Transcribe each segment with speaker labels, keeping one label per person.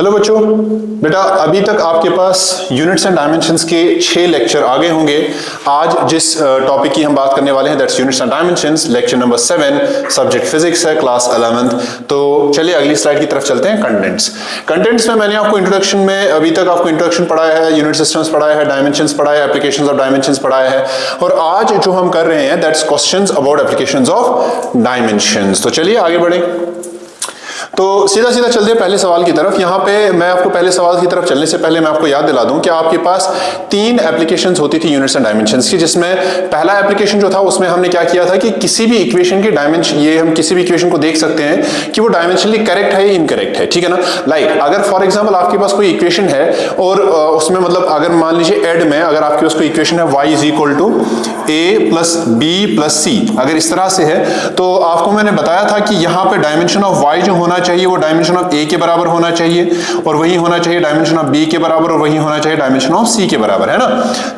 Speaker 1: Hello बच्चों, बेटा अभी तक आपके पास यूनिट्स एंड डायमेंशंस के 6 लेक्चर आ गए होंगे। आज जिस टॉपिक की हम बात करने वाले हैं that's units and dimensions, lecture number 7, subject physics है, क्लास 11th। तो चलिए अगली स्लाइड की तरफ चलते हैं। कंटेंट्स में मैंने आपको इंट्रोडक्शन में अभी तक आपको इंट्रोडक्शन पढ़ाया है, यूनिट सिस्टम्स पढ़ाया है, डायमेंशंस पढ़ाया है, एप्लीकेशंस ऑफ डायमेंशंस पढ़ाया है, और आज जो हम कर रहे हैं that's questions about applications of dimensions. तो चलिए आगे बढ़े। तो सीधा सीधा चलते हैं पहले सवाल की तरफ। यहाँ पे मैं आपको पहले सवाल की तरफ चलने से पहले मैं आपको याद दिला दूं कि आपके पास 3 एप्लीकेशंस होती थी यूनिट्स एंड डायमेंशंस की, जिसमें पहला एप्लीकेशन जो था उसमें हमने क्या किया था कि किसी भी इक्वेशन की डायमेंशन, ये हम किसी भी इक्वेशन को देख सकते हैं कि वो डायमेंशनली करेक्ट है या इनकरेक्ट है, ठीक है ना। लाइक अगर फॉर एग्जाम्पल आपके पास कोई इक्वेशन है और उसमें मतलब अगर मान लीजिए एड में अगर आपके पास कोई इक्वेशन है y is equal to a plus b plus c, अगर इस तरह से है तो आपको मैंने बताया था कि यहाँ पे डायमेंशन ऑफ y जो होना चाहिए वो डायमेंशन ऑफ a के बराबर होना चाहिए, और वही होना चाहिए डायमेंशन ऑफ b के बराबर, और वही होना चाहिए डायमेंशन ऑफ c के बराबर, है ना।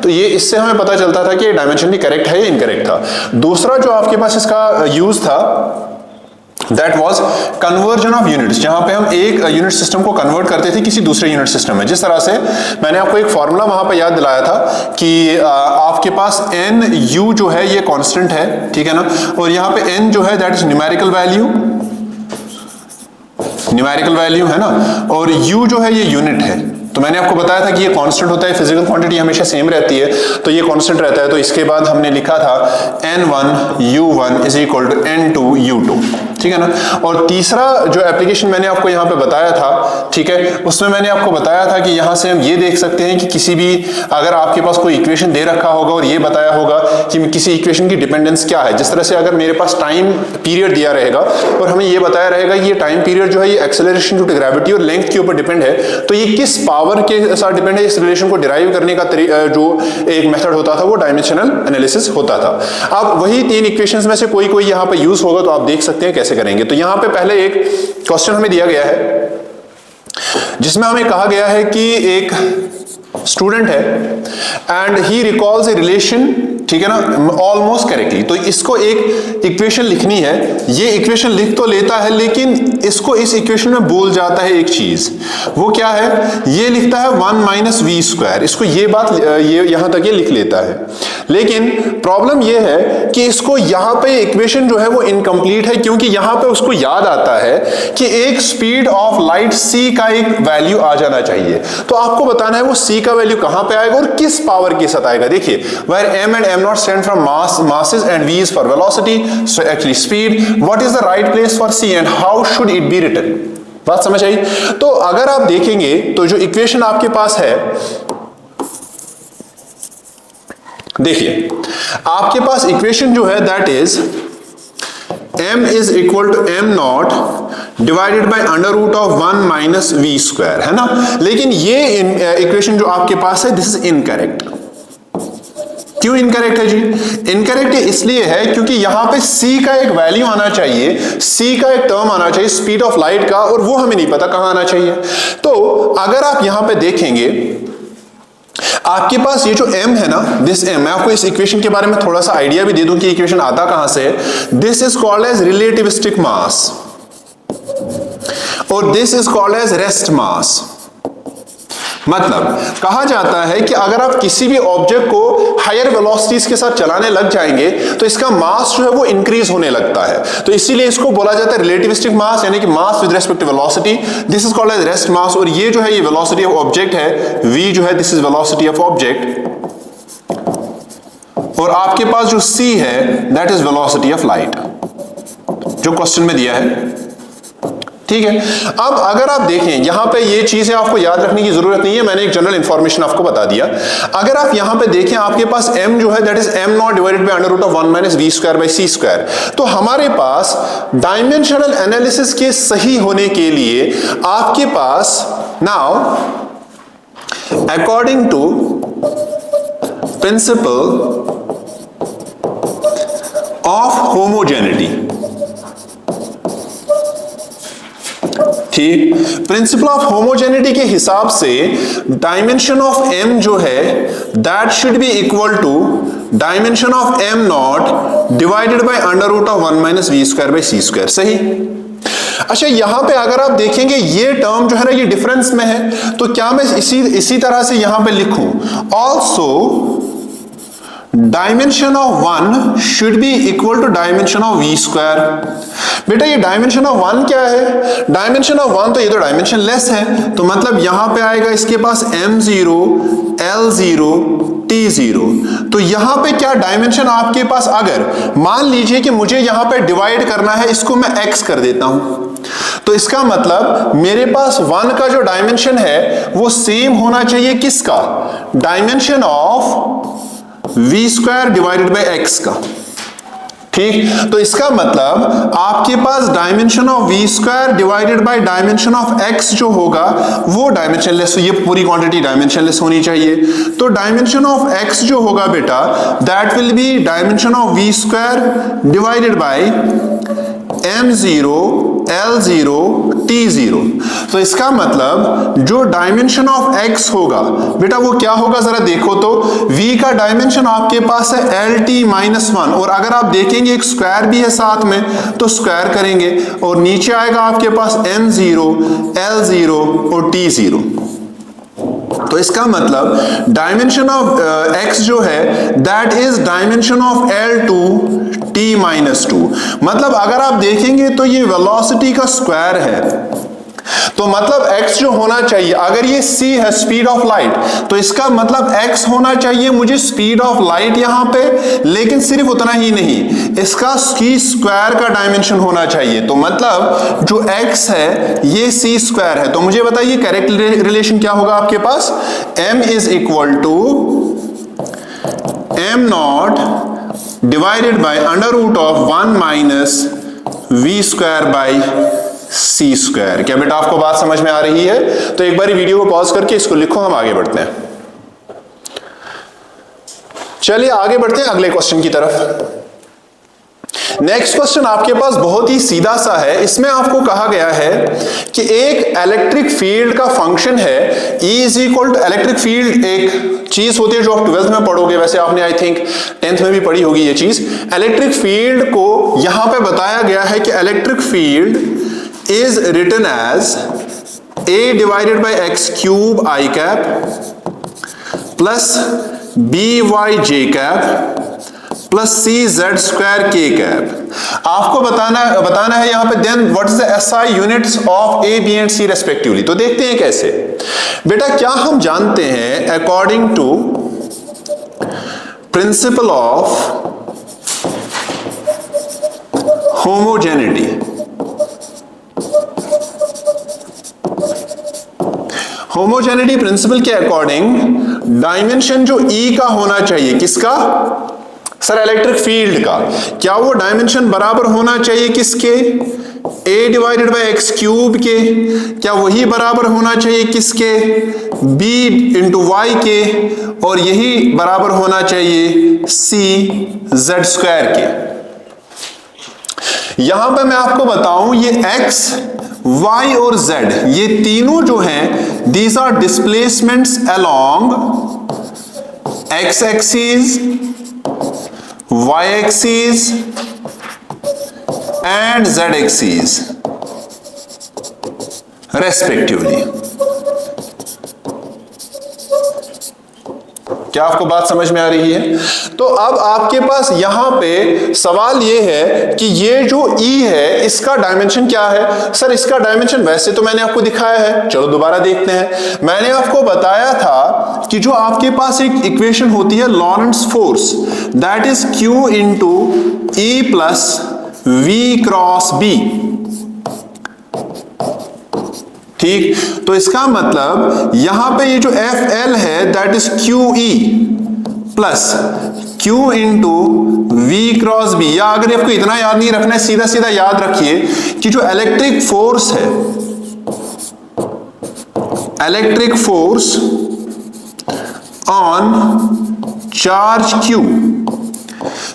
Speaker 1: तो ये इससे हमें पता चलता था कि डायमेंशनली करेक्ट है या इनकरेक्ट था। दूसरा जो आपके पास इसका यूज था that was conversion of units, जहां पे हम एक यूनिट सिस्टम को कन्वर्ट करते थे किसी दूसरे यूनिट सिस्टम में। जिस तरह से मैंने आपको एक फॉर्मूला वहां पे याद दिलाया था कि आपके पास n u जो है ये कांस्टेंट है, ठीक है ना, और यहाँ पे n जो है दैट इज न्यूमेरिकल वैल्यू है ना, और u जो है ये यूनिट है। तो मैंने आपको बताया था कि ये कांस्टेंट होता है, फिजिकल क्वांटिटी हमेशा सेम रहती है, तो ये कांस्टेंट रहता है। तो इसके बाद हमने लिखा था n1 u1 is equal to n2 u2, ठीक है ना। और तीसरा जो एप्लीकेशन मैंने आपको यहाँ पे बताया था, ठीक है, उसमें मैंने आपको बताया था कि यहाँ से हम ये देख सकते हैं कि किसी भी अगर आपके पास कोई इक्वेशन दे रखा होगा और ये बताया होगा कि किसी इक्वेशन की डिपेंडेंस क्या है, जिस तरह से अगर मेरे पास टाइम पीरियड दिया रहेगा और हमें ये बताया रहेगा कि ये टाइम पीरियड जो है ये एक्सेलरेशन ड्यू टू ग्रेविटी और लेंथ के ऊपर डिपेंड है, तो ये किस पावर के साथ डिपेंड है, इस रिलेशन को डिराइव करने का जो एक मेथड होता था वो डायमेंशनल एनालिसिस होता था। अब वही 3 इक्वेशंस में से कोई कोई यहाँ पे यूज होगा, तो आप देख सकते हैं कैसे करेंगे। तो यहाँ पे पहले एक क्वेश्चन हमें दिया गया है जिसमें हमें कहा गया है कि एक स्टूडेंट है and he recalls a relation, ठीक है ना, ऑलमोस्ट करेक्टली। तो इसको एक इक्वेशन लिखनी है, ये इक्वेशन लिख तो लेता है लेकिन इसको इस इक्वेशन में भूल जाता है एक चीज, वो क्या है, ये लिखता है 1 माइनस वी स्क्वायर। इसको ये बात ये यहां तक ये लिख लेता है, लेकिन प्रॉब्लम ये है कि इसको यहां पे इक्वेशन जो है वो इनकम्प्लीट है, क्योंकि यहां पे उसको याद आता है कि एक स्पीड ऑफ लाइट c का एक वैल्यू आ जाना चाहिए। तो आपको बताना है वो c का वैल्यू कहां पे आएगा और किस पावर के साथ आएगा। देखिए where m and m not stand from masses and v is for velocity, so actually speed, what is the right place for c and how should it be written। बात समझ आई। तो अगर आप देखेंगे तो जो इक्वेशन आपके पास है, देखिए आपके पास इक्वेशन जो है that is m is equal to m not divided by under root of 1 minus we square, है ना। लेकिन ये इक्वेशन जो आपके पास है दिस इज इनकरेक्ट। क्यों इनकरेक्ट है जी? इनकरेक्ट इसलिए है क्योंकि यहां पे c का एक वैल्यू आना चाहिए, c का एक टर्म आना चाहिए स्पीड ऑफ लाइट का, और वो हमें नहीं पता कहां आना चाहिए। तो अगर आप यहां पे देखेंगे आपके पास ये जो m है ना, दिस m, मैं आपको इस इक्वेशन के बारे में थोड़ा सा आइडिया भी दे दूं कि इक्वेशन आता कहां से है। This is called as relativistic mass और this is called as rest mass. मतलब कहा जाता है कि अगर आप किसी भी ऑब्जेक्ट को हायर वेलोसिटीज के साथ चलाने लग जाएंगे तो इसका मास जो है वो इंक्रीज होने लगता है, तो इसीलिए इसको बोला जाता है रिलेटिविस्टिक मास, यानी कि mass with respect to velocity. This is called as rest mass, और ये जो है ये वेलोसिटी ऑफ ऑब्जेक्ट है, v जो है this is velocity of object, और आपके पास जो c है that is velocity of light, जो क्वेश्चन में दिया है, ठीक है। अब अगर आप देखें यहां पे ये चीजें आपको याद रखने की जरूरत नहीं है, मैंने एक जनरल इंफॉर्मेशन आपको बता दिया। अगर आप यहां पे देखें आपके पास m जो है that is m not divided by under root of 1 minus we square by C square. तो हमारे पास डायमेंशनल एनालिसिस के सही होने के लिए आपके पास now according to principle of homogeneity, ठीक, प्रिंसिपल ऑफ होमोजेनिटी के हिसाब से डायमेंशन ऑफ m जो है that should be equal to dimension of m not divided by under root of 1 minus we square by C square. सही। अच्छा, यहां पे अगर आप देखेंगे ये टर्म जो है ना ये डिफरेंस में है, तो क्या मैं इसी तरह से यहां पे लिखूं, also dimension of 1 should be equal to dimension of v square. बेटा ये डायमेंशन ऑफ 1 क्या है? डायमेंशन ऑफ 1 तो ये तो डायमेंशन लेस है, तो मतलब यहां पे आएगा इसके पास m0 l0 t0। तो यहां पे क्या डायमेंशन आपके पास, अगर मान लीजिए कि मुझे यहां पे डिवाइड करना है, इसको मैं x कर देता हूं, तो इसका मतलब मेरे पास 1 का जो डायमेंशन है वो सेम होना चाहिए किसका? Dimension of v square divided by x का। ठीक, तो इसका मतलब आपके पास dimension of v square divided by dimension of x जो होगा वो डायमेंशन लेस, ये पूरी क्वांटिटी डायमेंशन लेस होनी चाहिए। तो डायमेंशन ऑफ x जो होगा बेटा, that will be dimension of v square divided bye m0 l0 t0। तो इसका मतलब जो डायमेंशन ऑफ x होगा बेटा वो क्या होगा, जरा देखो तो, v का डायमेंशन आपके पास है lt-1, और अगर आप देखेंगे एक स्क्वायर भी है साथ में तो स्क्वायर करेंगे, और नीचे आएगा आपके पास m0 l0 और t0। तो इसका मतलब डायमेंशन ऑफ x जो है that is dimension of l2 t-2। मतलब अगर आप देखेंगे तो ये वेलोसिटी का स्क्वायर है, तो मतलब x जो होना चाहिए, अगर ये c है स्पीड ऑफ लाइट, तो इसका मतलब x होना चाहिए मुझे स्पीड ऑफ लाइट यहां पे, लेकिन सिर्फ उतना ही नहीं, इसका c स्क्वायर का डायमेंशन होना चाहिए। तो मतलब जो x है ये c स्क्वायर है। तो मुझे बताइए करेक्ट रिलेशन क्या होगा आपके पास, m is equal to m not divided by under root of 1 minus v square by c square. क्या बेटा आपको बात समझ में आ रही है? तो एक बार वीडियो को पॉज करके इसको लिखो, हम आगे बढ़ते हैं। चलिए आगे बढ़ते हैं अगले क्वेश्चन की तरफ। नेक्स्ट क्वेश्चन आपके पास बहुत ही सीधा सा है। इसमें आपको कहा गया है कि एक इलेक्ट्रिक फील्ड का फंक्शन है E is equal to, electric field एक चीज होती है जो आप 12th में पढ़ोगे, वैसे आपने आई थिंक 10th में भी पढ़ी होगी ये चीज। इलेक्ट्रिक फील्ड को यहां पे बताया गया है कि electric field is written as a divided by x cube I cap plus by j cap plus c z square k cap। आपको बताना है यहां पे then what is the SI units of a b and c respectively। तो देखते हैं कैसे। बेटा क्या हम जानते हैं according to principle of homogeneity, homogeneity principle के अकॉर्डिंग डायमेंशन जो E का होना चाहिए, किसका सर? इलेक्ट्रिक फील्ड का। क्या वो डायमेंशन बराबर होना चाहिए किसके? a divided by x cube के। क्या वही बराबर होना चाहिए किसके? b इंटू वाई के, और यही बराबर होना चाहिए c z स्क्वायर के। यहां पे मैं आपको बताऊं ये x y और z ये तीनों जो हैं these are displacements along x axis, y axis and z axis respectively. क्या आपको बात समझ में आ रही है? तो अब आपके पास यहां पे सवाल ये है कि ये जो E है इसका डायमेंशन क्या है? सर इसका डायमेंशन वैसे तो मैंने आपको दिखाया है, चलो दोबारा देखते हैं। मैंने आपको बताया था कि जो आपके पास एक इक्वेशन होती है Lorentz force, that is Q into E plus V cross B। ठीक, तो इसका मतलब यहां पे ये जो FL है that is QE plus Q into V cross B। या अगर आपको इतना याद नहीं रखना है, सीधा सीधा याद रखिए कि जो इलेक्ट्रिक फोर्स है, electric force on charge Q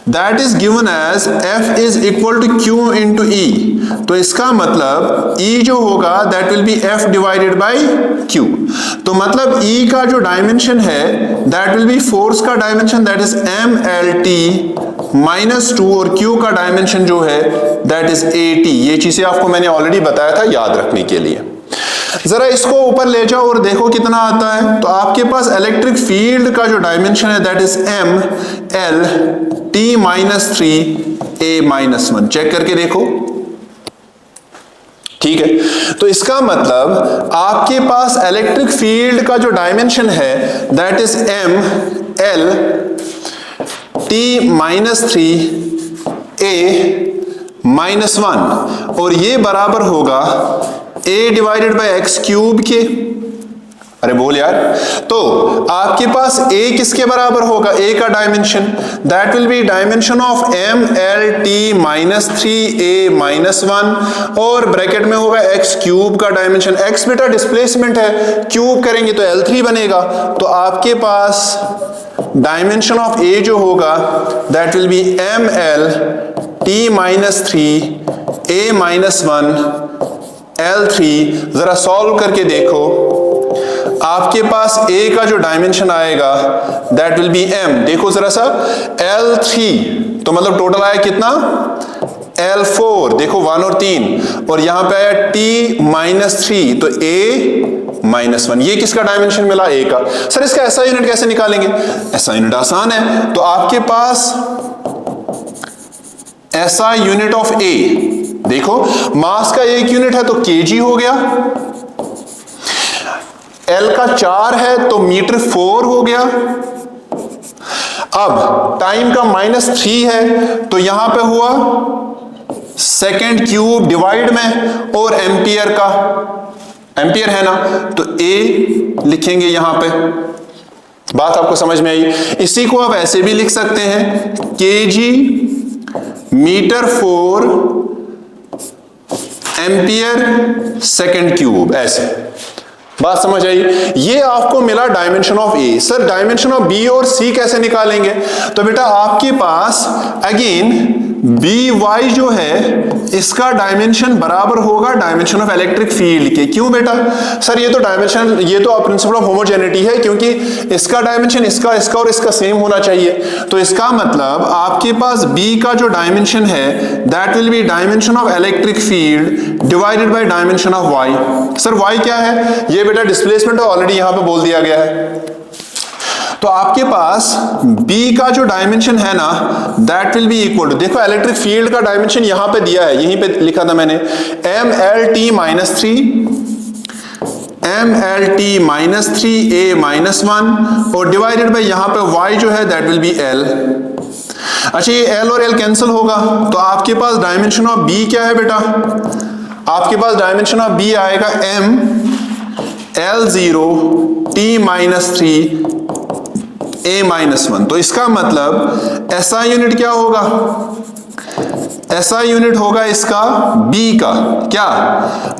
Speaker 1: that is given as F is equal to Q into E। तो इसका मतलब E जो होगा that will be F divided by Q। तो मतलब E का जो डायमेंशन है दैट विल बी फोर्स का डायमेंशन, दैट इज MLT -2 और Q का डायमेंशन जो है दैट इज 80। ये चीजें आपको मैंने ऑलरेडी बताया था याद रखने के लिए। जरा इसको ऊपर ले जाओ और देखो कितना आता है। तो आपके पास इलेक्ट्रिक फील्ड का जो डायमेंशन है दैट इज ML-T-3A-1। चेक करके देखो, ठीक है। तो इसका मतलब आपके पास इलेक्ट्रिक फील्ड का जो डायमेंशन है दैट इज ML-T-3A-1 और ये बराबर होगा A divided by x cube के। अरे बोल यार। तो आपके पास A किसके बराबर होगा? A का dimension that will be dimension of ML-T-3A-1 और ब्रैकेट में होगा एक्स क्यूब का डायमेंशन। x बेटा डिस्प्लेसमेंट है, क्यूब करेंगे तो L3 बनेगा। तो आपके पास डायमेंशन ऑफ A जो होगा that will B ML-T-3A-1 L3। जरा सॉल्व करके देखो, आपके पास A का जो डायमेंशन आएगा दैट विल बी M। देखो जरा सा L3 तो मतलब टोटल आया कितना? L4। देखो 1 और 3 और यहां पे आया T-3 तो A-1। ये किसका डायमेंशन मिला? A का। सर इसका ऐसा यूनिट कैसे निकालेंगे? ऐसा यूनिट आसान है। तो आपके पास ऐसा यूनिट ऑफ A, देखो मास का एक यूनिट है तो केजी हो गया, L का 4 है तो मीटर 4 हो गया। अब टाइम का -3 है तो यहां पे हुआ सेकेंड क्यूब डिवाइड में और एम्पियर का, एम्पियर है ना तो A लिखेंगे यहां पे। बात आपको समझ में आई? इसी को आप ऐसे भी लिख सकते हैं KG metre 4 ampere second cube, ऐसे। बात समझ आई? ये आपको मिला dimension of A। Sir dimension of B और C कैसे निकालेंगे? तो बेटा आपके पास अगेन BY जो है इसका डायमेंशन बराबर होगा डायमेंशन ऑफ इलेक्ट्रिक फील्ड के। क्यों बेटा? सर ये तो डायमेंशन, ये तो प्रिंसिपल ऑफ होमोजेनिटी है क्योंकि इसका डायमेंशन इसका और इसका सेम होना चाहिए। तो इसका मतलब आपके पास B का जो डायमेंशन है that will be dimension of electric field divided by dimension of Y। Sir Y क्या है? ये बेटा डिस्प्लेसमेंट ऑलरेडी यहां पे बोल दिया गया है। तो आपके पास B का जो डायमेंशन है ना that will be equal to, देखो इलेक्ट्रिक फील्ड का डायमेंशन यहां पे दिया है, यहीं पे लिखा था मैंने ML-T-3A-1 और डिवाइडेड बाय यहां पे Y जो है दैट विल बी L। अच्छा ये L और L कैंसिल होगा तो आपके पास डायमेंशन ऑफ B क्या है बेटा? आपके पास डायमेंशन ऑफ B आएगा ML-T-3A-1। तो इसका मतलब ऐसा यूनिट क्या होगा? ऐसा यूनिट होगा इसका B का क्या?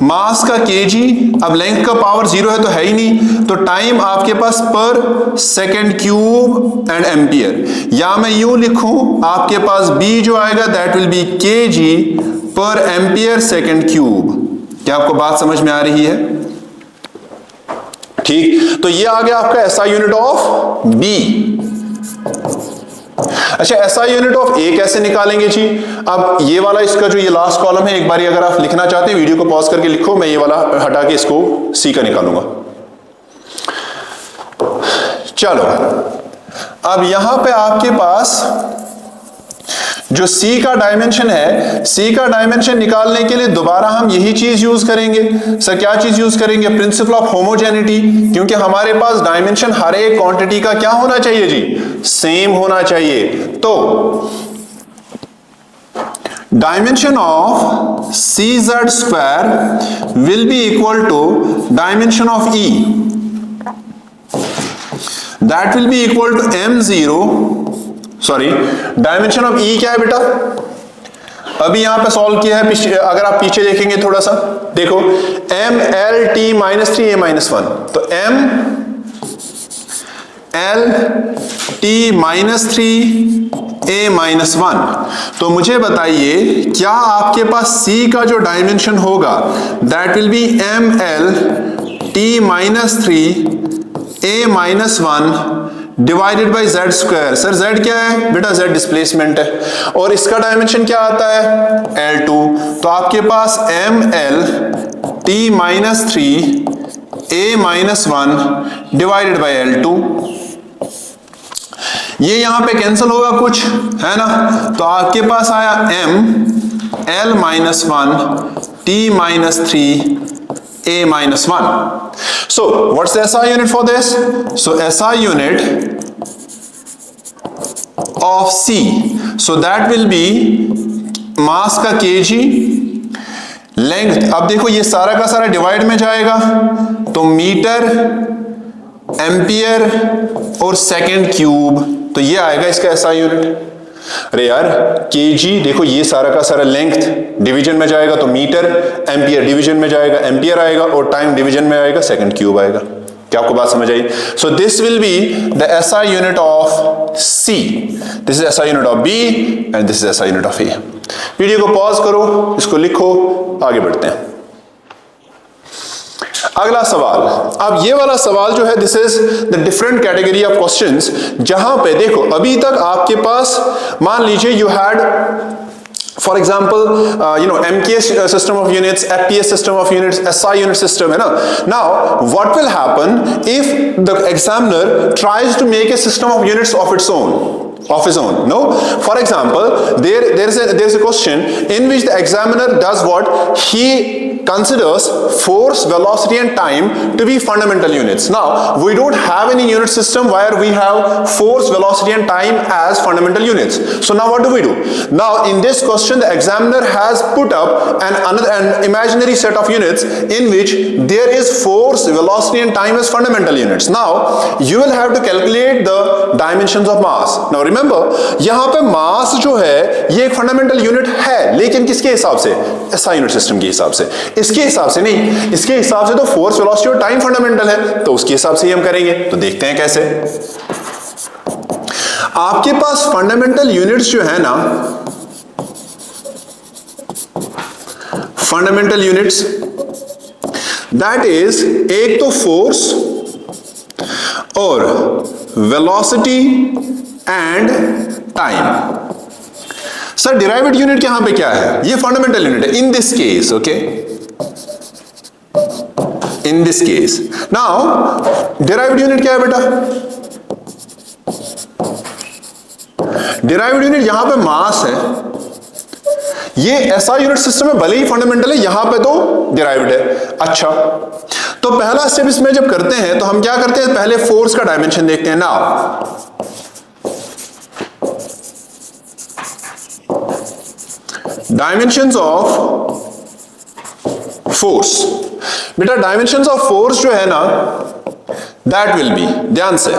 Speaker 1: मास का केजी। अब लेंथ का पावर 0 है तो है ही नहीं, तो टाइम आपके पास पर सेकेंड क्यूब एंड एम्पियर। या मैं यूं लिखूं आपके पास B जो आएगा दैट विल बी केजी पर एम्पियर सेकेंड क्यूब। क्या आपको बात समझ में आ रही है? ठीक, तो ये आ गया आपका SI यूनिट ऑफ B। अच्छा SI यूनिट ऑफ A कैसे निकालेंगे जी? अब ये वाला इसका जो ये लास्ट कॉलम है एक बार अगर आप लिखना चाहते हैं वीडियो को पॉज करके लिखो, मैं ये वाला हटा के इसको C का निकालूंगा। चलो अब यहां पे आपके पास जो C का डायमेंशन है, C का डायमेंशन निकालने के लिए दोबारा हम यही चीज यूज करेंगे। सर क्या चीज यूज करेंगे? प्रिंसिपल ऑफ होमोजेनिटी, क्योंकि हमारे पास डायमेंशन हर एक क्वांटिटी का क्या होना चाहिए जी? सेम होना चाहिए। तो dimension of CZ² will be equal to dimension of E, that will be equal to M0, sorry dimension of E क्या है बेटा? अभी यहां पे सॉल्व किया है, अगर आप पीछे देखेंगे थोड़ा सा देखो ML-T-3A-1 तो ML-T-3A-1। तो मुझे बताइए क्या आपके पास C का जो डायमेंशन होगा that will B ML-T-3A-1 divided by z square. Sir z क्या है बेटा? z डिस्प्लेसमेंट है, और इसका डायमेंशन क्या आता है? L2। तो आपके पास ml t minus 3 a minus 1 divided by L2। ये यहां पे कैंसिल होगा कुछ, है ना? तो आपके पास आया m l minus 1 t minus 3 a minus 1। So what's the SI unit for this? So SI unit of C, so that will be mass का kg, लेंथ, अब देखो ये सारा का सारा डिवाइड में जाएगा, तो मीटर, एम्पियर और सेकंड क्यूब, तो ये आएगा इसका SI यूनिट। अरे यार kg देखो ये सारा का सारा लेंथ डिवीजन में जाएगा तो मीटर, एम्पियर डिवीजन में जाएगा एम्पियर आएगा, और टाइम डिवीजन में आएगा सेकंड क्यूब आएगा। क्या आपको बात समझ आई? So this will be the SI unit of C, this is SI unit of B and this is SI unit of A। Video को पॉज करो, इसको लिखो, आगे बढ़ते हैं। अगला सवाल, अब ये वाला सवाल जो है this is the different category of questions, जहां पे देखो अभी तक आपके पास मान लीजिए you had for example MKS system of units, FPS system of units, SI unit system, है ना? Now what will happen if the examiner tries to make a system of units of its own, of his own? No, for example there is a question in which the examiner does what? He considers force, velocity and time to be fundamental units. Now we don't have any unit system where we have force, velocity and time as fundamental units. So now what do we do? Now in this question the examiner has put up an imaginary set of units in which there is force, velocity and time as fundamental units. Now you will have to calculate the dimensions of mass. Now remember यहाँ पे mass जो है ये एक fundamental unit है, लेकिन किसके हिसाब से? SI unit system के हिसाब से, इसके हिसाब से नहीं। इसके हिसाब से तो फोर्स, वेलोसिटी और टाइम फंडामेंटल है, तो उसके हिसाब से ही हम करेंगे। तो देखते हैं कैसे। आपके पास फंडामेंटल यूनिट्स जो है ना, फंडामेंटल यूनिट्स दैट इज एक तो फोर्स और velocity and time. Sir derived unit यहां पे क्या है? ये फंडामेंटल यूनिट है in this case, okay, in this case. Now derived unit क्या है बेटा? डिराइव्ड यूनिट यहां पे मास है, ये SI यूनिट सिस्टम में भले ही फंडामेंटल है, यहां पे तो डिराइव्ड है। अच्छा, तो पहला स्टेप इसमें जब करते हैं तो हम क्या करते हैं? पहले फोर्स का डायमेंशन देखते हैं। नाउ डायमेंशंस ऑफ फोर्स, बेटा डायमेंशंस ऑफ फोर्स जो है ना दैट विल बी, ध्यान से,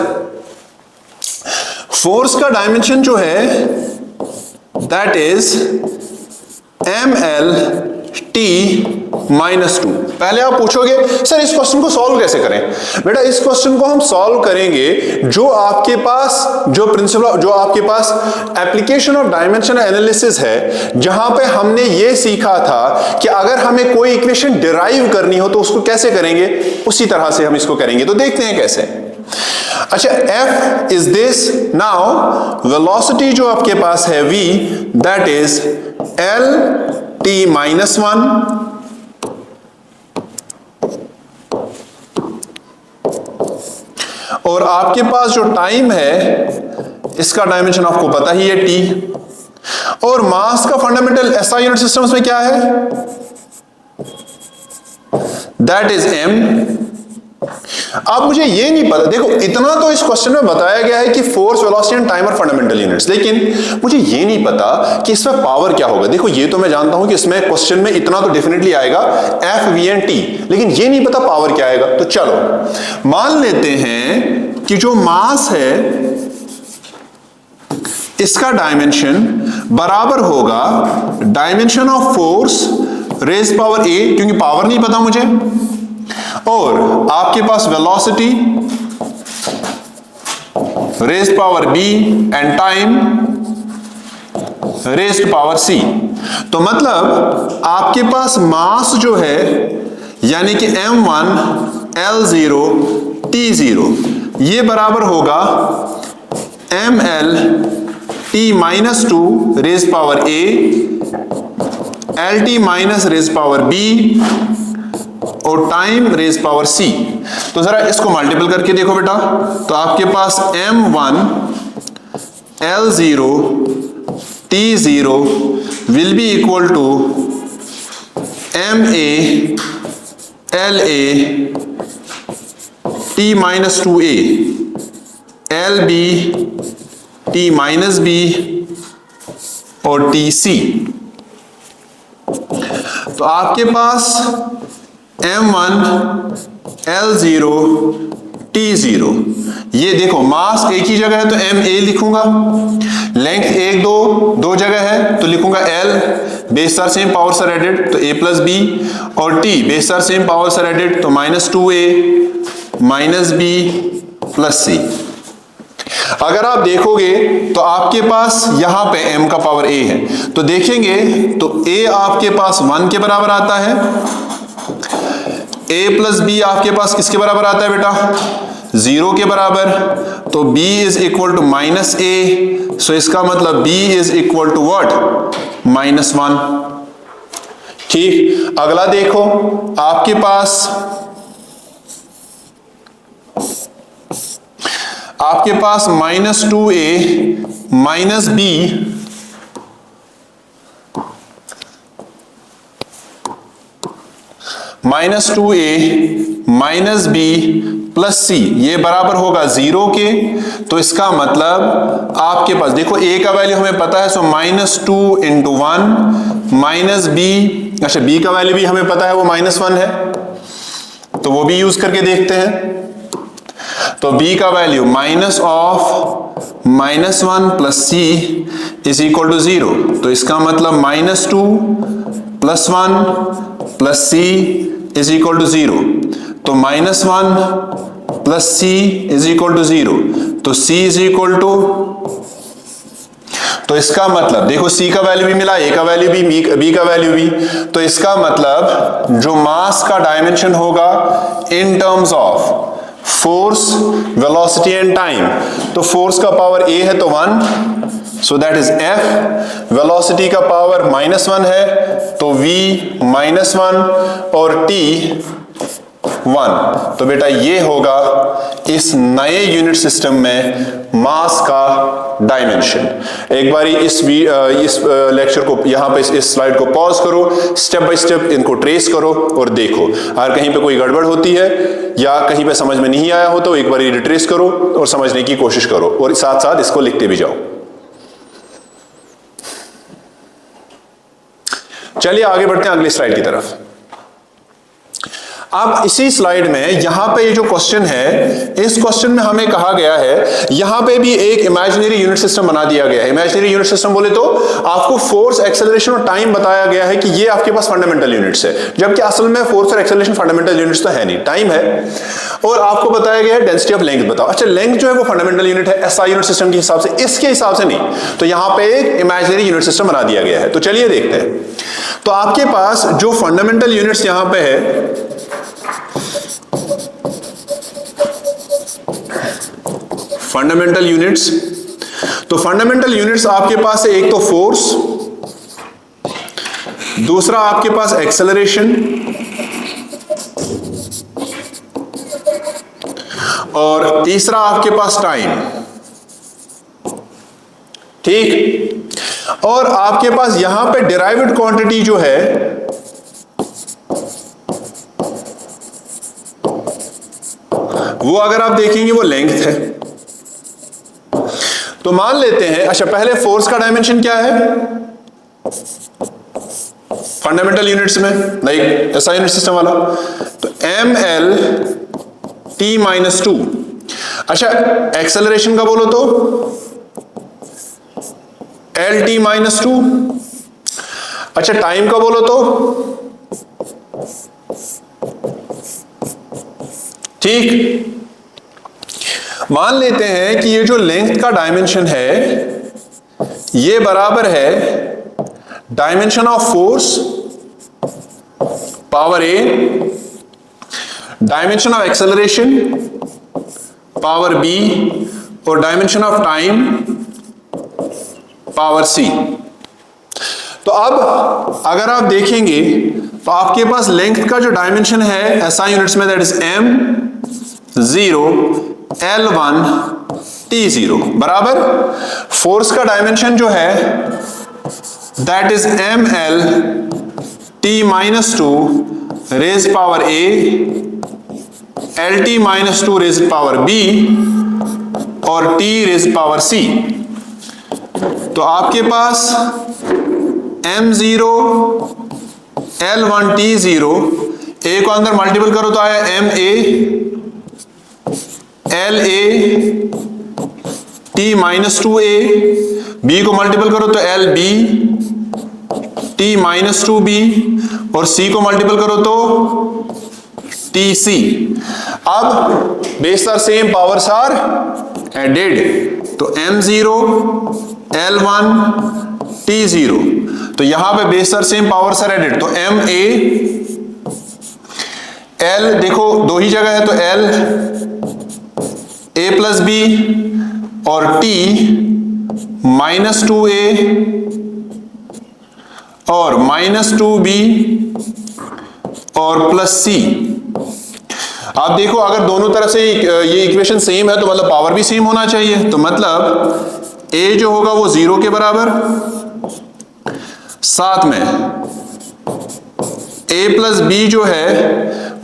Speaker 1: फोर्स का डायमेंशन जो है दैट इज MLT -2। पहले आप पूछोगे सर इस क्वेश्चन को सॉल्व कैसे करें? बेटा इस क्वेश्चन को हम सॉल्व करेंगे जो आपके पास जो प्रिंसिपल, जो आपके पास एप्लीकेशन ऑफ डायमेंशन एनालिसिस है, जहां पे हमने ये सीखा था कि अगर हमें कोई इक्वेशन डिराइव करनी हो तो उसको कैसे करेंगे, उसी तरह से हम इसको करेंगे। तो देखते हैं कैसे। अच्छा, F is this. Now velocity जो आपके पास है V, दैट इज LT -1 और आपके पास जो टाइम है इसका डायमेंशन आपको पता ही है T, और मास का फंडामेंटल SI यूनिट सिस्टम्स में क्या है? That is M। अब मुझे ये नहीं पता, देखो इतना तो इस क्वेश्चन में बताया गया है कि force, velocity and time are fundamental units, लेकिन मुझे ये नहीं पता कि इसमें पावर क्या होगा। देखो ये तो मैं जानता हूं कि इसमें क्वेश्चन में इतना तो डेफिनेटली आएगा F, V एंड T, लेकिन ये नहीं पता पावर क्या आएगा। तो चलो मान लेते हैं कि जो मास है इसका डायमेंशन बराबर होगा dimension of force raise power A, क्योंकि पावर नहीं पता मुझे, और आपके पास velocity raised power B and time raised power C। तो मतलब आपके पास मास जो है यानी कि M1 L0 T0 ये बराबर होगा ml t minus 2 raise power a lt minus raise power b और टाइम रेज पावर c। तो जरा इसको मल्टीपल करके देखो बेटा, तो आपके पास m1 l0 t0 will be equal to ma la t minus 2a lb t minus b और tc। तो आपके पास m1 l0 t0, ये देखो मास एक ही जगह है तो ma लिखूंगा, लेंथ एक दो जगह है तो लिखूंगा l, base are same power sir added तो a प्लस b, और t base are same power sir added तो minus 2a minus b plus c। अगर आप देखोगे तो आपके पास यहां पे m का पावर a है, तो देखेंगे तो a आपके पास 1 के बराबर आता है, a प्लस b आपके पास किसके बराबर आता है बेटा, 0 के बराबर, तो b is equal to minus a, so इसका मतलब b is equal to what, -1। ठीक, अगला देखो आपके पास -2a minus b -2a minus b plus c, ये बराबर होगा 0 के, तो इसका मतलब आपके पास देखो a का वैल्यू हमें पता है, सो -2 इंटू 1 माइनस b, अच्छा b का वैल्यू भी हमें पता है वो -1 है, तो वो भी यूज करके देखते हैं। तो b का value -(-1 plus c is equal to 0, तो इसका मतलब -2 plus 1 plus c is equal to 0, तो -1 plus c is equal to 0, तो c इज इक्वल टू, तो इसका मतलब देखो c का वैल्यू भी मिला, a का वैल्यू भी, b का वैल्यू भी, तो इसका मतलब जो मास का डायमेंशन होगा in terms of force, velocity and time, तो फोर्स का पावर a है तो 1, so that is f, velocity का पावर -1 है तो v -1 और t 1, तो बेटा ये होगा इस नए यूनिट सिस्टम में मास का डायमेंशन। एक बारी इस लेक्चर को यहाँ पे इस स्लाइड को पॉज करो, स्टेप बाय स्टेप इनको ट्रेस करो और देखो, अगर कहीं पे कोई गड़बड़ होती है या कहीं पे समझ में नहीं आया हो तो एक बारी रिट्रेस करो और समझने की कोशिश करो, और साथ साथ इसको लिखते भी जाओ। चलिए आगे बढ़ते हैं अगली स्लाइड की तरफ। अब इसी स्लाइड में यहां पे ये जो क्वेश्चन है, इस क्वेश्चन में हमें कहा गया है यहां पे भी एक इमेजिनरी यूनिट सिस्टम बना दिया गया है। इमेजिनरी यूनिट सिस्टम बोले तो आपको फोर्स, एक्सेलरेशन और टाइम बताया गया है कि ये आपके पास फंडामेंटल यूनिट्स है, जबकि असल में फोर्स और एक्सेलरेशन फंडामेंटल यूनिट्स तो है नहीं, टाइम है। और आपको बताया गया है डेंसिटी ऑफ लेंथ बताओ। अच्छा, लेंथ जो है वो फंडामेंटल यूनिट है एसआई यूनिट सिस्टम के हिसाब से, इसके हिसाब से नहीं, तो यहां पे एक इमेजिनरी यूनिट सिस्टम बना दिया गया है। तो चलिए देखते हैं। तो आपके पास जो फंडामेंटल यूनिट्स यहां पे है, फंडामेंटल यूनिट्स, तो फंडामेंटल यूनिट्स आपके पास है, एक तो फोर्स, दूसरा आपके पास एक्सेलरेशन, और तीसरा आपके पास टाइम। ठीक, और आपके पास यहां पे डिराइव्ड क्वांटिटी जो है वो अगर आप देखेंगे वो लेंथ है। तो मान लेते हैं, अच्छा पहले फोर्स का डायमेंशन क्या है फंडामेंटल यूनिट्स में, लाइक ऐसा यूनिट सिस्टम वाला, तो ml t-2। अच्छा एक्सेलरेशन का बोलो तो lt-2। अच्छा टाइम का बोलो तो, ठीक, मान लेते हैं कि ये जो लेंथ का डायमेंशन है ये बराबर है dimension of force power a, dimension of acceleration power b और dimension of time power c। तो अब अगर आप देखेंगे तो आपके पास लेंथ का जो डायमेंशन है SI यूनिट्स में, that is m0 L1 T0 बराबर फोर्स का डायमेंशन जो है that is ml T-2 raise power a LT-2 raise power b और t रेज पावर c। तो आपके पास m0 L1 T0 a को अंदर मल्टीपल करो तो आया ma LA T-2a, b को मल्टीपल करो तो LB T-2b और c को मल्टीपल करो तो TC। अब base are same, powers are added, तो m0 L1 T0, तो यहां पे base are same powers are added, तो ma L देखो दो ही जगह है तो L a प्लस बी और T -2a और -2b और प्लस c। आप देखो अगर दोनों तरफ से ये इक्वेशन सेम है तो मतलब पावर भी सेम होना चाहिए, तो मतलब a जो होगा वो 0 के बराबर, साथ में a प्लस बी जो है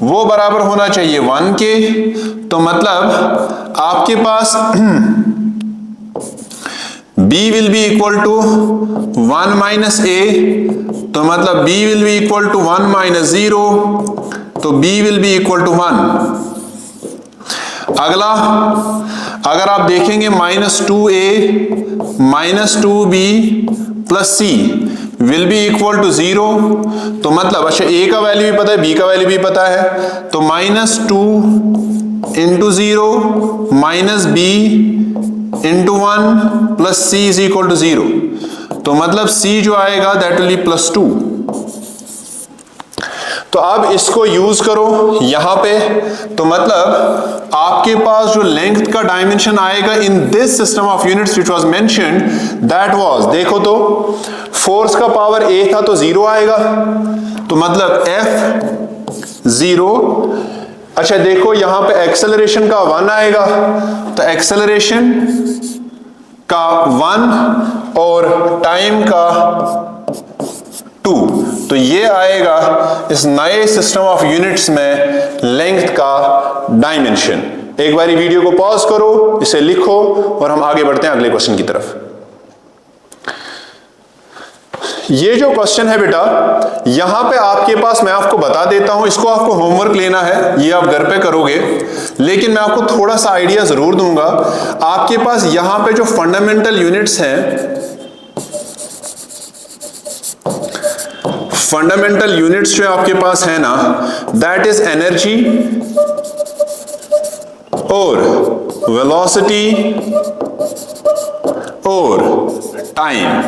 Speaker 1: वो बराबर होना चाहिए 1 के, तो मतलब आपके पास b will be equal to 1 minus a, तो मतलब b will be equal to 1 minus 0, तो b will be equal to 1। अगला अगर आप देखेंगे -2a -2b plus c will be equal to 0, तो मतलब अच्छा a का वैल्यू भी पता है, b का वैल्यू भी पता है, तो -2 into 0 minus b into 1 plus c is equal to 0, तो मतलब c जो आएगा दैट विल बी +2। तो अब इसको यूज करो यहां पे, तो मतलब आपके पास जो लेंथ का डायमेंशन आएगा in this system of units which was mentioned that was, देखो तो फोर्स का पावर a था तो 0 आएगा, तो मतलब F0। अच्छा देखो यहां पे एक्सेलरेशन का 1 आएगा, तो एक्सेलरेशन का 1 और टाइम का 2, तो ये आएगा इस नए सिस्टम ऑफ यूनिट्स में लेंथ का डायमेंशन। एक बारी वीडियो को पॉज करो, इसे लिखो और हम आगे बढ़ते हैं अगले क्वेश्चन की तरफ। ये जो क्वेश्चन है बेटा, यहां पे आपके पास मैं आपको बता देता हूं, इसको आपको होमवर्क लेना है, ये आप घर पे करोगे, लेकिन मैं आपको थोड़ा सा आइडिया जरूर दूंगा। आपके पास यहां पे जो फंडामेंटल यूनिट्स हैं, फंडामेंटल यूनिट्स जो आपके पास है ना, दैट इज एनर्जी और वेलोसिटी और टाइम,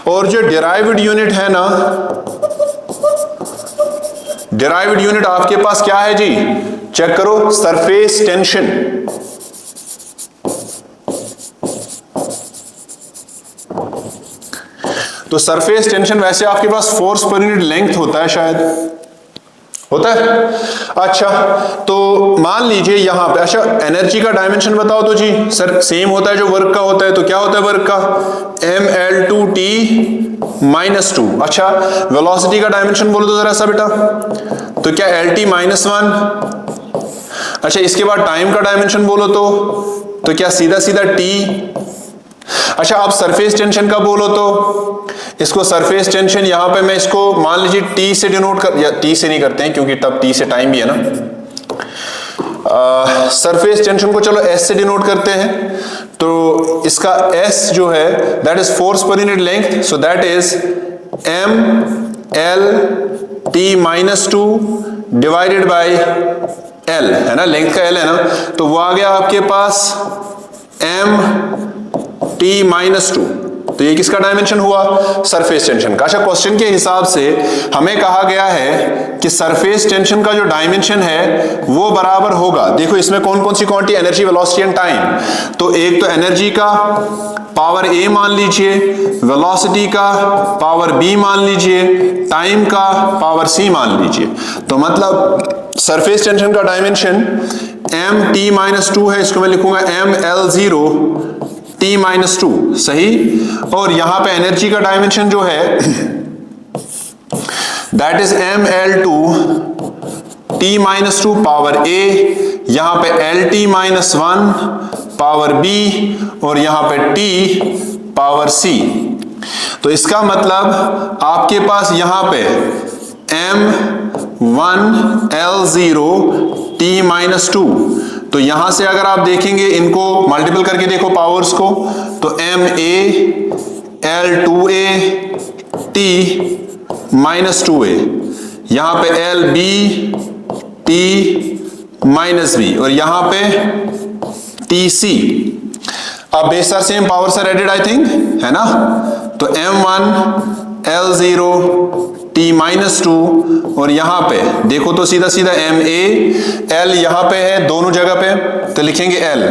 Speaker 1: और जो डिराइव्ड यूनिट है ना, डिराइव्ड यूनिट आपके पास क्या है जी, चेक करो, सरफेस टेंशन। तो सरफेस टेंशन वैसे आपके पास फोर्स पर यूनिट लेंथ होता है, शायद होता है। अच्छा तो मान लीजिए यहां पे, अच्छा एनर्जी का डायमेंशन बताओ तो जी, सर सेम होता है जो वर्क का होता है, तो क्या होता है वर्क का, mL2T-2। अच्छा वेलोसिटी का डायमेंशन बोलो तो जरा सा बेटा, तो क्या LT-1। अच्छा इसके बाद टाइम का डायमेंशन बोलो तो क्या सीधा सीधा T। अच्छा अब सरफेस टेंशन का बोलो तो इसको सरफेस टेंशन, यहां पे मैं इसको मान लीजिए T से डिनोट कर, या T से नहीं करते हैं क्योंकि तब T से टाइम भी है ना, सरफेस टेंशन को चलो S से डिनोट करते हैं, तो इसका S जो है that is force per unit length, so that is mL_T-2 divided by L, है ना, लेंथ का L है ना, तो वो आ गया आपके पास mT-2। तो ये किसका डायमेंशन हुआ? सरफेस टेंशन का। अच्छा, क्वेश्चन के हिसाब से हमें कहा गया है कि सरफेस टेंशन का जो डायमेंशन है वो बराबर होगा, देखो इसमें कौन कौन सी quantity, energy, velocity and time. तो एक तो एनर्जी का पावर a मान लीजिए, वेलोसिटी का पावर b मान लीजिए, टाइम का पावर c मान लीजिए। तो मतलब सरफेस टेंशन का डायमेंशन mt-2 है, इसको मैं लिखूंगा ml0 t-2, सही। और यहां पे एनर्जी का डायमेंशन जो है that is ml2 t-2 power a, यहां पे lt-1 पावर b और यहां पे t पावर c। तो इसका मतलब आपके पास यहां पे m1l0 t-2, तो यहां से अगर आप देखेंगे इनको मल्टीपल करके देखो पावर्स को, तो ma l2a t-2a, यहां पे lb t-b और यहां पे tc। अब base are same, powers are added I think, है ना। तो m1 l0 t-2 और यहां पे देखो तो सीधा सीधा ma, l यहां पे है दोनों जगह पे, तो लिखेंगे l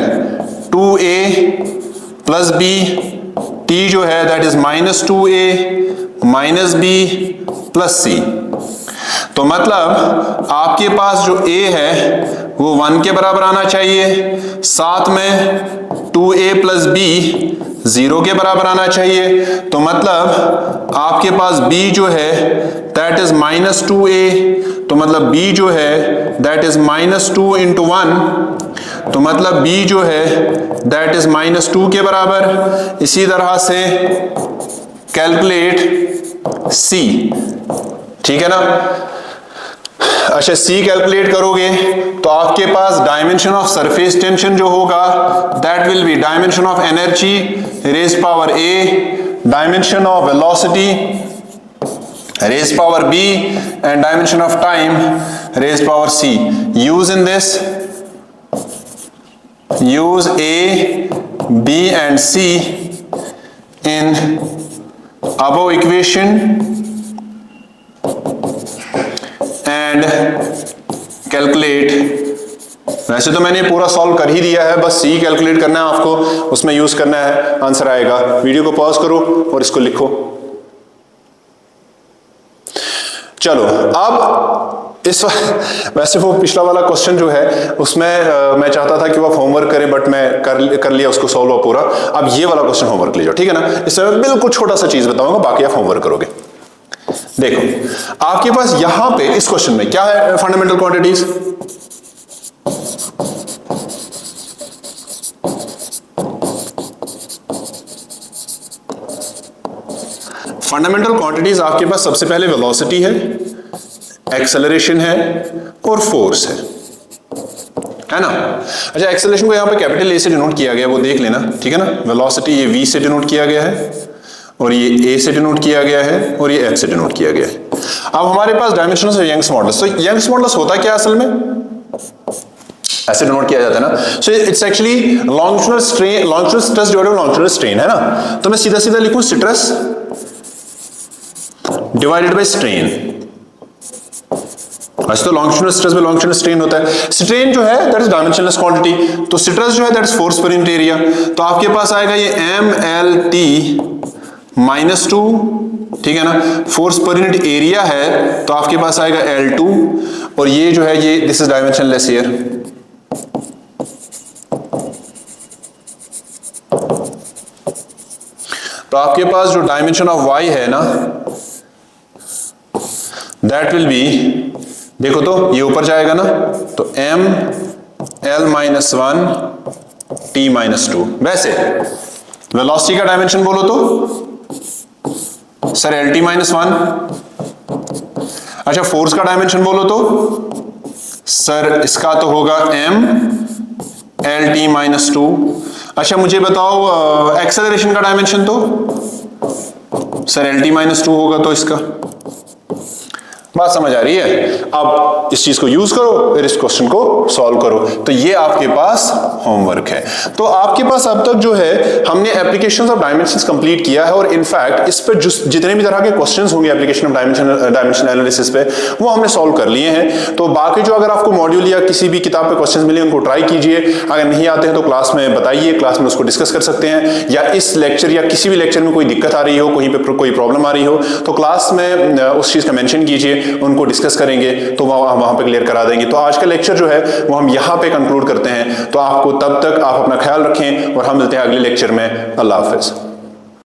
Speaker 1: 2a plus b, t जो है that is -2a minus b plus c। तो मतलब आपके पास जो a है वो 1 के बराबर आना चाहिए, साथ में 2a प्लस b 0 के बराबर आना चाहिए। तो मतलब आपके पास b जो है दैट इज -2a, तो मतलब b जो है दैट इज -2 इंटू 1, तो मतलब b जो है दैट इज -2 के बराबर। इसी तरह से कैलकुलेट c, ठीक है ना। अच्छा, c कैलकुलेट करोगे तो आपके पास डायमेंशन ऑफ सरफेस टेंशन जो होगा that will be dimension of energy raise power a, dimension of velocity raise power b and dimension of time raise power c। Use in this, use a, b and c in above equation and calculate। वैसे तो मैंने पूरा solve कर ही दिया है, बस c calculate करना है आपको, उसमें यूज करना है, आंसर आएगा। वीडियो को पॉज करो और इसको लिखो। चलो अब इस वैसे वो पिछला वाला क्वेश्चन जो है उसमें मैं चाहता था कि वो होमवर्क करे, बट मैं कर लिया उसको सॉल्व पूरा। अब ये वाला क्वेश्चन होमवर्क लीजिए, ठीक है ना। इसमें मैं बिल्कुल छोटा सा चीज बताऊंगा, बाकी आप होमवर्क करोगे। देखो आपके पास यहां पे इस क्वेश्चन में क्या है, फंडामेंटल क्वांटिटीज। फंडामेंटल क्वांटिटीज आपके पास सबसे पहले वेलोसिटी है, एक्सेलरेशन है और फोर्स है ना। अच्छा, एक्सेलरेशन को यहां पे कैपिटल ए से डिनोट किया गया, वो देख लेना, ठीक है ना। वेलोसिटी ये v से डिनोट किया गया है और ये a से डिनोट किया गया है और ये f से डिनोट किया गया है। अब हमारे पास डायमेंशन ऑफ यंग्स मॉडुलस। तो यंग्स मॉडुलस होता क्या असल में, ऐसे डिनोट किया जाता है ना। So it's actually longitudinal strain, longitudinal stress divided by longitudinal strain, है ना। तो मैं सीधा सीधा लिखूं स्ट्रेस डिवाइडेड बाय स्ट्रेन। वैसे तो लॉन्गिट्यूडनल स्ट्रेस में लॉन्गिट्यूडनल स्ट्रेन होता है, स्ट्रेन जो है दैट इज डायमेंशनलेस क्वांटिटी, तो स्ट्रेस जो है that is force per unit area. तो आपके पास आएगा ये mlt-2, ठीक है ना। फोर्स पर यूनिट एरिया है तो आपके पास आएगा L2 और ये जो है ये दिस इज डायमेंशनलेस हियर। तो आपके पास जो डायमेंशन ऑफ y है ना दैट विल बी, देखो तो ये ऊपर जाएगा ना, तो ml-1 t-2। वैसे वेलोसिटी का डायमेंशन बोलो तो सर lt-1। अच्छा, फोर्स का डायमेंशन बोलो तो सर इसका तो होगा ml-2। अच्छा मुझे बताओ एक्सेलरेशन का डायमेंशन तो सर lt-2 होगा, तो इसका बात समझ आ रही है? अब इस चीज को यूज करो, फिर इस क्वेश्चन को सॉल्व करो। तो ये आपके पास होमवर्क है। तो आपके पास अब तक जो है हमने एप्लीकेशंस ऑफ डायमेंशंस कंप्लीट किया है, और इनफैक्ट इस पे जितने भी तरह के क्वेश्चंस होंगे एप्लीकेशन ऑफ डायमेंशन एनालिसिस पे, वो हमने सॉल्व कर लिए हैं। तो बाकी जो अगर आपको मॉड्यूल या किसी भी किताब पे क्वेश्चंस मिले उनको ट्राई कीजिए। अगर नहीं आते हैं तो क्लास में बताइए, क्लास में उसको डिस्कस कर सकते हैं, या इस लेक्चर या किसी भी लेक्चर में कोई दिक्कत आ रही हो, कहीं पे कोई प्रॉब्लम आ रही हो, तो क्लास में उस चीज का मेंशन कीजिए, उनको डिस्कस करेंगे तो वहां पे क्लियर करा देंगे। तो आज का लेक्चर जो है वो हम यहां पे कंक्लूड करते हैं। तो आपको तब तक आप अपना ख्याल रखें और हम मिलते हैं अगले लेक्चर में। अल्लाह हाफिज।